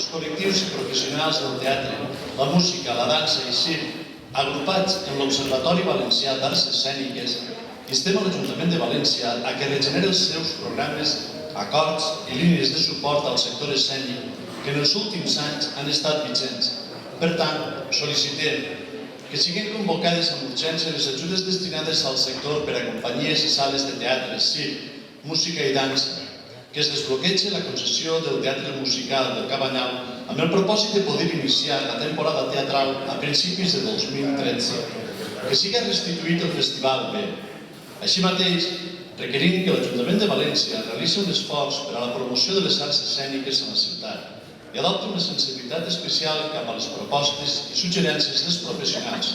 els col·lectius i professionals del teatre, la música, la dansa i circ, agrupats en l'Observatori Valencià d'Arts Escèniques, instem a l'Ajuntament de València a que regeneri els seus programes, acords i línies de suport al sector escènic que en els últims anys han estat vigents. Per tant, sol·licitem que siguin convocades amb urgència les ajudes destinades al sector per a companyies i sales de teatre, circ, música i dansa, que es desbloquegi la concessió del teatre musical del Cabanyal amb el propòsit de poder iniciar la temporada teatral a principis de 2013, que siga restituït el Festival B. Així mateix, requerim que l'Ajuntament de València realitzi un esforç per a la promoció de les arts escèniques a la ciutat i adopti una sensibilitat especial cap a les propostes i suggerències dels professionals,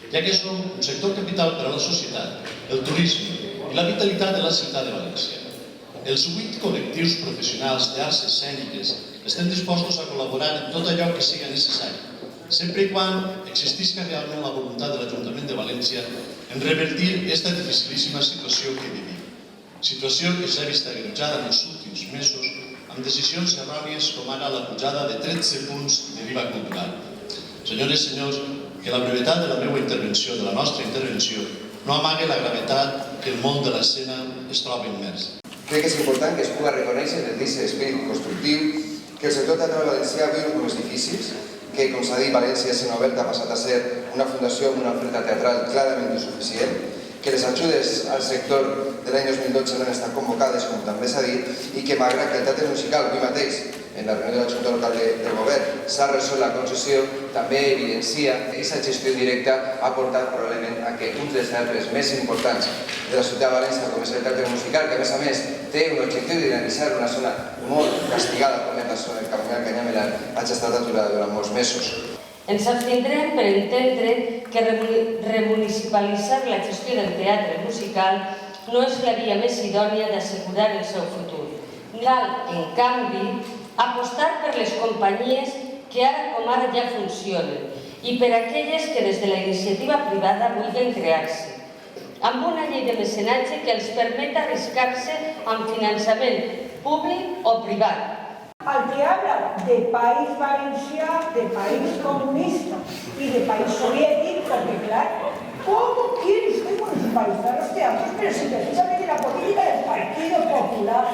ja que són un sector capital per a la societat, el turisme i la vitalitat de la ciutat de València. Els 8 col·lectius professionals d'arts escèniques estem dispostos a col·laborar en tot allò que sigui necessari, sempre i quan existisca realment la voluntat de l'Ajuntament de València en revertir aquesta dificilíssima situació que vivim. Situació que s'ha vist agreujada en els últims mesos amb decisions errònies com ara la pujada de 13 punts de l'IVA cultural. Senyores i senyors, que la brevetat de la meva intervenció, de la nostra intervenció, no amague la gravetat que el món de l'escena es troba immers. Crec que és important que es pugui reconèixer des d'aquest esperit constructiu que el sector teatral valencià viu moments difícils, que, com s'ha dit, València Escena Oberta ha passat a ser una fundació amb una oferta teatral clarament insuficient, que les ajudes al sector de l'any 2012 no han estat convocades, com també s'ha dit, i que malgrat que el teatre musical avui mateix, en la reunió de la Junta Local del Govern, s'ha resolt la concessió, també evidencia que aquesta gestió directa ha portat probablement a que un dels teatres més importants de la ciutat de València, com és el teatre musical, que a més té un objectiu de dinamitzar una zona molt castigada com és la zona del Cabanyal Canyamelar, hagi estat aturada durant molts mesos. Ens abstindrem per entendre que remunicipalitzar la gestió del teatre musical no és la via més idònia d'assegurar el seu futur. Cal, en canvi, apostar per les companyies que ara com ara ja funcionen i per aquelles que des de la iniciativa privada vulguin crear-se, amb una llei de mecenatge que els permet arriscar-se amb finançament públic o privat. Al que habla de país valencià, de país comunista y de país soviético, porque claro, ¿cómo quiere usted municipalizar los teatros? Pero si precisamente la política del Partido Popular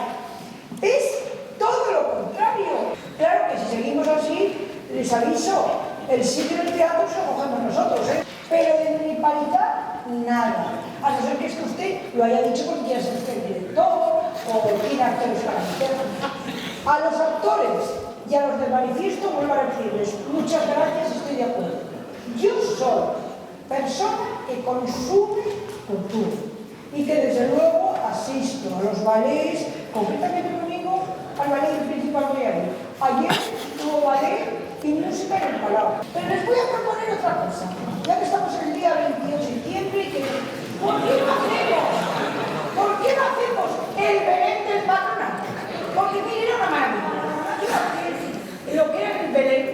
es todo lo contrario. Claro que si seguimos así, les aviso, el sitio del teatro se lo cogemos nosotros, ¿eh? Pero de municipalidad, nada. A no ser que es que usted lo haya dicho porque quiere ser usted director o tiene actores para meter. A los actores y a los del manifiesto vuelvo a decirles muchas gracias, estoy de acuerdo. Yo soy persona que consume cultura y que desde luego asisto a los ballets, concretamente el domingo al ballet del Principal Real. Ayer hubo ballet y música en el Palau. Pero les voy a proponer otra cosa, ya que estamos en el día 28 de diciembre y que ¿por qué no hacemos el Belén del patronato? Porque mire, era una maravilla. Lo que era el Belén,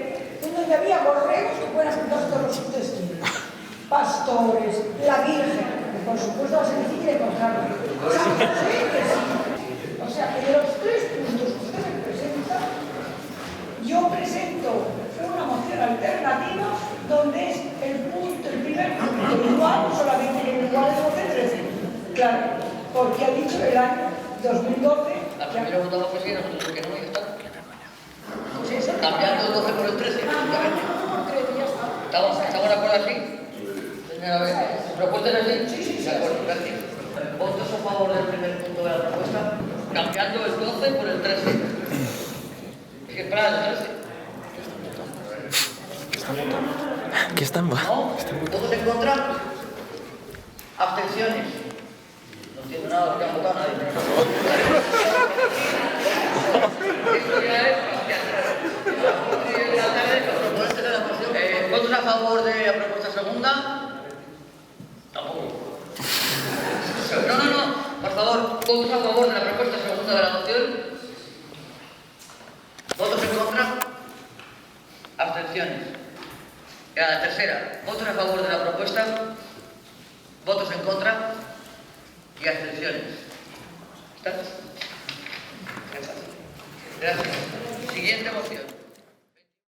en donde había borregos que pueden apuntar todos los que ustedes quieren. Pastores, la Virgen, que por supuesto va a ser difícil de encontrarlo. San José, que sí. O sea, que de los 3 puntos que usted me presenta, yo presento una moción alternativa donde es el primer punto igual, solamente que el igual es 12-13. Claro, porque ha dicho el año 2012. La primera votamos que sí, nosotros porque no, y ya está. Cambiando el 12 por el 13. ¿Estamos de acuerdo así? ¿Propuestas así? Sí. De acuerdo, gracias. ¿Votos a favor del primer punto de la propuesta? Cambiando el 12 por el 13. Es que para el 13. ¿Qué están? ¿No? ¿Todos en contra? ¿Abstenciones? No entiendo nada de lo que han votado nadie. Esto ya es... ¿Votos a favor de la propuesta segunda? Tampoco. No. Por favor, ¿votos a favor de la propuesta segunda de la moción? ¿Votos en contra? Abstenciones. Y la tercera, ¿votos a favor de la propuesta? ¿Votos en contra? Y abstenciones. ¿Está? Gracias. Siguiente moción.